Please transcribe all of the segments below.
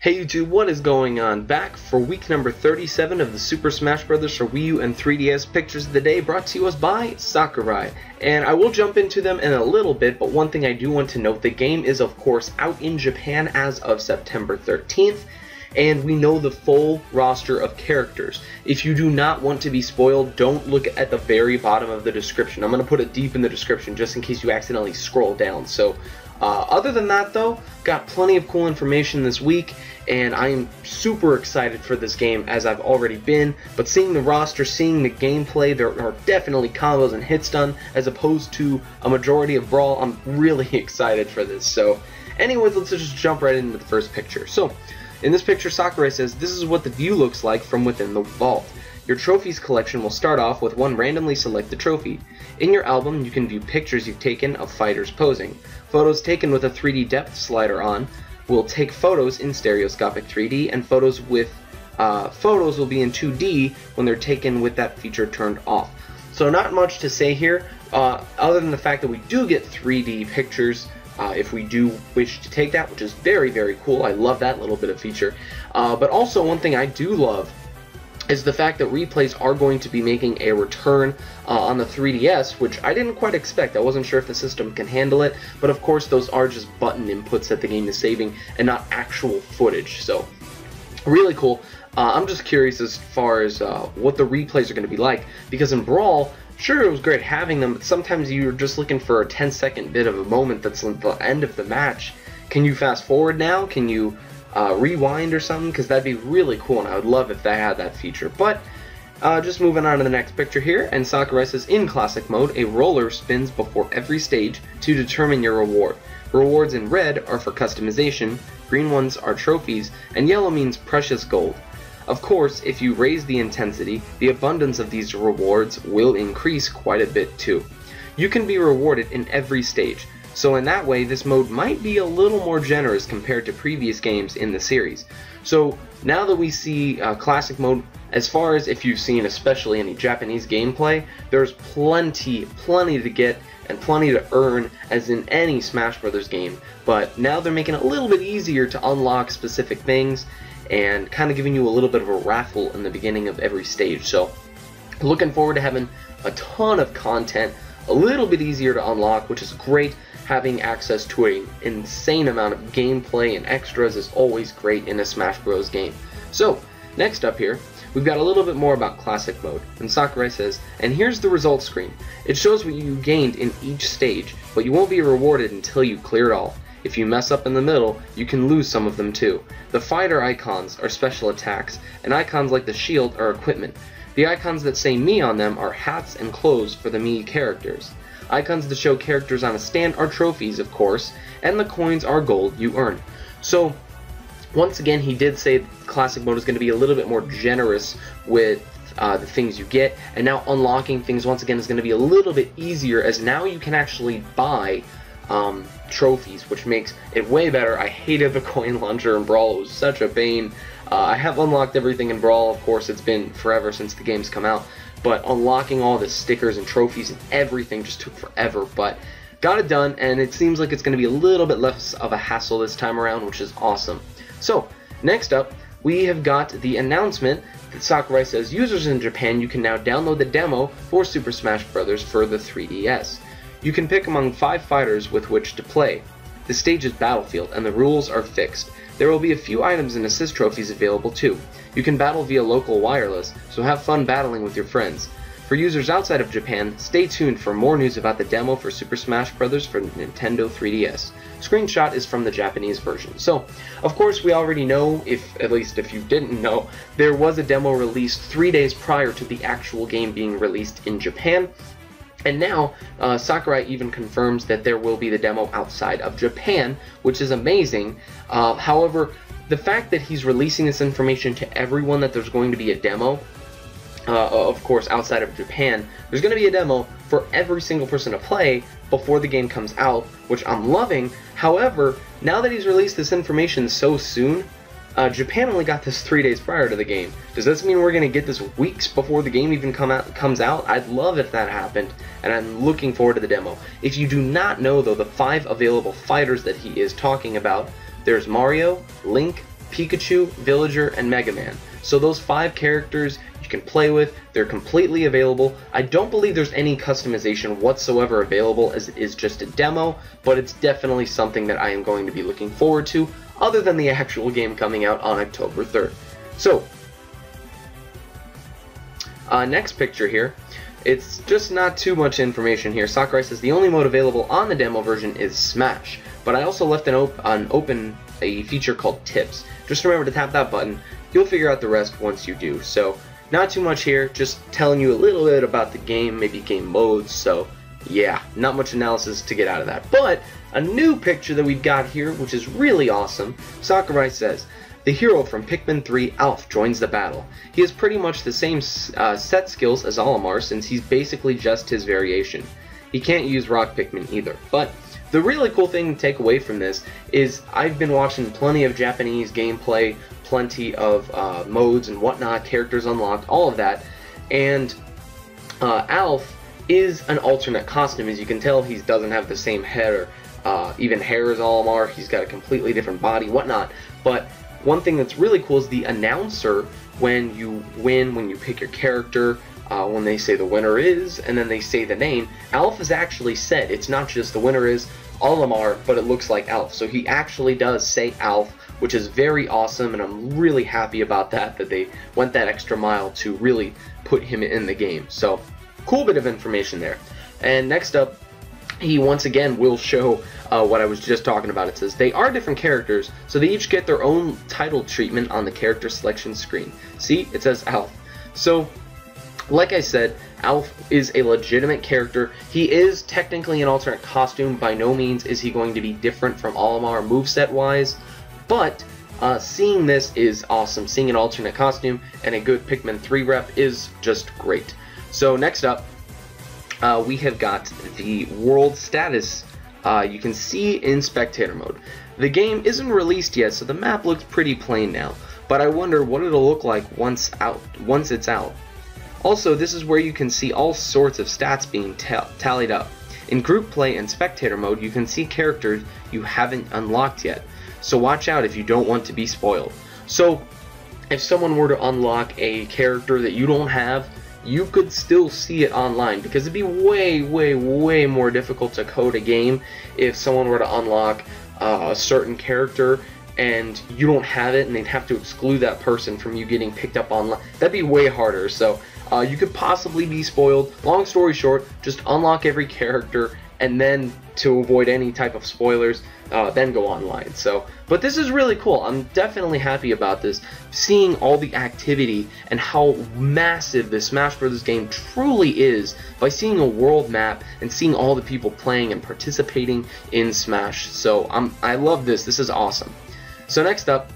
Hey YouTube, what is going on? Back for week number 37 of the Super Smash Bros. For Wii U and 3DS Pictures of the Day, brought to us by Sakurai. And I will jump into them in a little bit, but one thing I do want to note, the game is of course out in Japan as of September 13th, and we know the full roster of characters. If you do not want to be spoiled, don't look at the very bottom of the description. I'm going to put it deep in the description just in case you accidentally scroll down. So other than that though, got plenty of cool information this week, and I am super excited for this game as I've already been, but seeing the roster, seeing the gameplay, there are definitely combos and hits done as opposed to a majority of Brawl. I'm really excited for this. So anyways, let's just jump right into the first picture. So in this picture, Sakurai says, "This is what the view looks like from within the vault. Your trophies collection will start off with one randomly selected trophy. In your album, you can view pictures you've taken of fighters posing. Photos taken with a 3D depth slider on will take photos in stereoscopic 3D, and photos will be in 2D when they're taken with that feature turned off." So not much to say here, other than the fact that we do get 3D pictures if we do wish to take that, which is very, very cool. I love that little bit of feature. But also one thing I do love is the fact that replays are going to be making a return on the 3DS, which I didn't quite expect. I wasn't sure if the system can handle it, but of course those are just button inputs that the game is saving and not actual footage. So really cool. I'm just curious as far as what the replays are going to be like, because in Brawl, sure, it was great having them, but sometimes you're just looking for a 10-second bit of a moment that's at the end of the match. Can you fast forward now? Can you rewind or something? Because that'd be really cool, and I would love if they had that feature. But just moving on to the next picture here, and Sakurai says, "In classic mode, a roller spins before every stage to determine your reward. Rewards in red are for customization, green ones are trophies, and yellow means precious gold. Of course, if you raise the intensity, the abundance of these rewards will increase quite a bit too. You can be rewarded in every stage, so in that way this mode might be a little more generous compared to previous games in the series." So now that we see classic mode, as far as if you've seen especially any Japanese gameplay, there's plenty to get and plenty to earn as in any Smash Brothers game, but now they're making it a little bit easier to unlock specific things and kind of giving you a little bit of a raffle in the beginning of every stage. So looking forward to having a ton of content, a little bit easier to unlock, which is great. Having access to an insane amount of gameplay and extras is always great in a Smash Bros. Game. So next up here, we've got a little bit more about classic mode, and Sakurai says, "And here's the results screen. It shows what you gained in each stage, but you won't be rewarded until you clear it all. If you mess up in the middle, you can lose some of them too. The fighter icons are special attacks, and icons like the shield are equipment. The icons that say Mii on them are hats and clothes for the Mii characters. Icons that show characters on a stand are trophies, of course, and the coins are gold you earn." So once again, he did say classic mode is going to be a little bit more generous with the things you get, and now unlocking things once again is going to be a little bit easier, as now you can actually buy trophies, which makes it way better. I hated the coin launcher in Brawl. It was such a bane. I have unlocked everything in Brawl. Of course, it's been forever since the game's come out, but unlocking all the stickers and trophies and everything just took forever, but got it done, and it seems like it's going to be a little bit less of a hassle this time around, which is awesome. So next up, we have got the announcement that Sakurai says, "Users in Japan, you can now download the demo for Super Smash Bros. For the 3DS. You can pick among 5 fighters with which to play. The stage is Battlefield, and the rules are fixed. There will be a few items and assist trophies available too. You can battle via local wireless, so have fun battling with your friends. For users outside of Japan, stay tuned for more news about the demo for Super Smash Bros. For Nintendo 3DS. Screenshot is from the Japanese version." So, of course, we already know, at least if you didn't know, there was a demo released 3 days prior to the actual game being released in Japan. And now, Sakurai even confirms that there will be the demo outside of Japan, which is amazing. However, the fact that he's releasing this information to everyone, that there's going to be a demo, of course, outside of Japan, there's going to be a demo for every single person to play before the game comes out, which I'm loving. However, now that he's released this information so soon, Japan only got this 3 days prior to the game. Does this mean we're going to get this weeks before the game even comes out? I'd love if that happened, and I'm looking forward to the demo. If you do not know, though, the 5 available fighters that he is talking about, there's Mario, Link, Pikachu, Villager, and Mega Man. So those 5 characters you can play with, they're completely available. I don't believe there's any customization whatsoever available, as it is just a demo, but it's definitely something that I am going to be looking forward to, other than the actual game coming out on October 3rd. So, next picture here. It's just not too much information here. Sakurai says the only mode available on the demo version is Smash, but I also left a feature called Tips. Just remember to tap that button. You'll figure out the rest once you do. So, not too much here, just telling you a little bit about the game, maybe game modes, so yeah, not much analysis to get out of that. But, a new picture that we've got here, which is really awesome. Sakurai says, the hero from Pikmin 3, Alf, joins the battle. He has pretty much the same set skills as Olimar, since he's basically just his variation. He can't use Rock Pikmin either, but the really cool thing to take away from this is I've been watching plenty of Japanese gameplay, plenty of modes and whatnot, characters unlocked, all of that, and Alf is an alternate costume. As you can tell, he doesn't have the same head or even hair as Olimar. He's got a completely different body, whatnot, but one thing that's really cool is the announcer when you win, when you pick your character, when they say the winner is, and then they say the name, Alf is actually said. It's not just the winner is Olimar, but it looks like Alf. So he actually does say Alf, which is very awesome, and I'm really happy about that they went that extra mile to really put him in the game. So, cool bit of information there. And next up, he once again will show what I was just talking about. It says, they are different characters, so they each get their own title treatment on the character selection screen. See, it says Alf. So, like I said, Alf is a legitimate character. He is technically an alternate costume. By no means is he going to be different from Olimar moveset-wise, but seeing this is awesome. Seeing an alternate costume and a good Pikmin 3 rep is just great. So next up, we have got the world status. You can see in spectator mode. The game isn't released yet, so the map looks pretty plain now, but I wonder what it'll look like once it's out. Also, this is where you can see all sorts of stats being tallied up. In group play and spectator mode, you can see characters you haven't unlocked yet, so watch out if you don't want to be spoiled. So, if someone were to unlock a character that you don't have, you could still see it online, because it'd be way more difficult to code a game if someone were to unlock a certain character and you don't have it, and they'd have to exclude that person from you getting picked up online. That'd be way harder, so you could possibly be spoiled. Long story short, just unlock every character, and then to avoid any type of spoilers, then go online. So, but this is really cool. I'm definitely happy about this. Seeing all the activity and how massive the Smash Bros. Game truly is by seeing a world map and seeing all the people playing and participating in Smash. So I love this. This is awesome. So next up,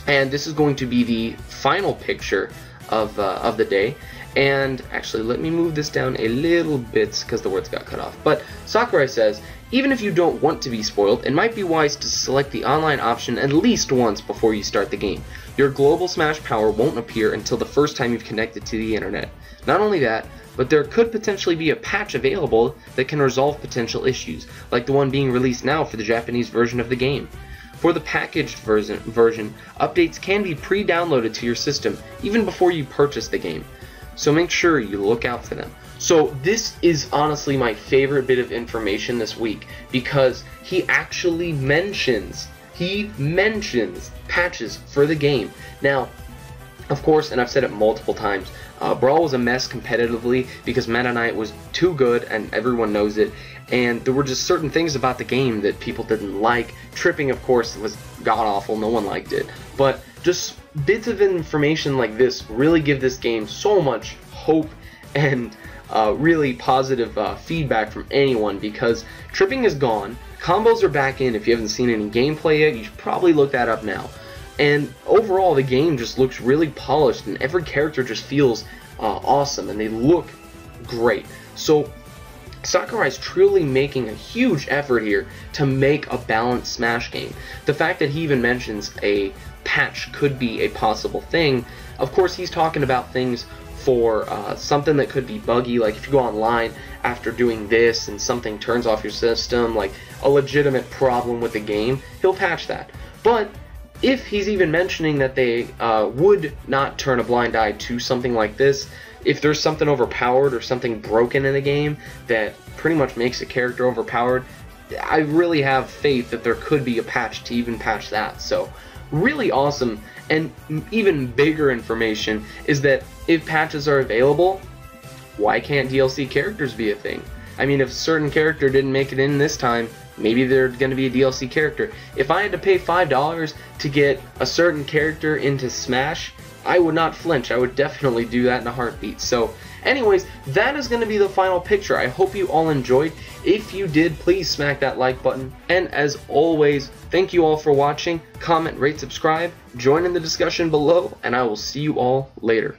and this is going to be the final picture of the day. And actually, let me move this down a little bit because the words got cut off. But Sakurai says, even if you don't want to be spoiled, it might be wise to select the online option at least once before you start the game. Your global Smash power won't appear until the first time you've connected to the internet. Not only that, but there could potentially be a patch available that can resolve potential issues, like the one being released now for the Japanese version of the game. For the packaged version, updates can be pre-downloaded to your system even before you purchase the game, so make sure you look out for them. So this is honestly my favorite bit of information this week, because he actually mentions patches for the game. Now, of course, and I've said it multiple times, Brawl was a mess competitively because Metaknight was too good, and everyone knows it, and there were just certain things about the game that people didn't like. Tripping, of course, was god-awful, no one liked it, but just bits of information like this really give this game so much hope and really positive feedback from anyone, because tripping is gone, combos are back in. If you haven't seen any gameplay yet, you should probably look that up now. And overall, the game just looks really polished, and every character just feels awesome, and they look great. So Sakurai's truly making a huge effort here to make a balanced Smash game. The fact that he even mentions a patch could be a possible thing, of course he's talking about things for something that could be buggy, like if you go online after doing this and something turns off your system, like a legitimate problem with the game, he'll patch that. But if he's even mentioning that they would not turn a blind eye to something like this, if there's something overpowered or something broken in the game that pretty much makes a character overpowered, I really have faith that there could be a patch to even patch that. So really awesome. And even bigger information is that if patches are available, why can't DLC characters be a thing? I mean, if a certain character didn't make it in this time, maybe they're going to be a DLC character. If I had to pay $5 to get a certain character into Smash, I would not flinch. I would definitely do that in a heartbeat. So anyways, that is going to be the final picture. I hope you all enjoyed. If you did, please smack that like button. And as always, thank you all for watching. Comment, rate, subscribe, join in the discussion below, and I will see you all later.